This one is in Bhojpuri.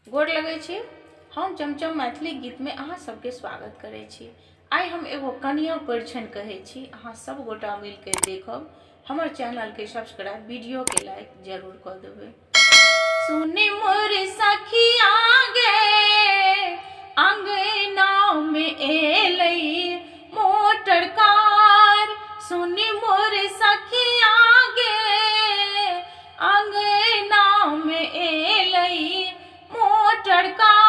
गोर लगै छी। हम चमचम मैथिली गीत में अहाँ सबके स्वागत करै छी। आई हम एगो कनिया परिछन कहै छी, अहाँ सब गोटा मिल के देखब। हमर चैनल के सब्सक्राइब, वीडियो के लाइक जरूर कर देबै। सुनी मोर सखिया गे अंगना में एलै मोटर कार। सुनी मोर सखिया गे अंगना में एलै मोटर कार।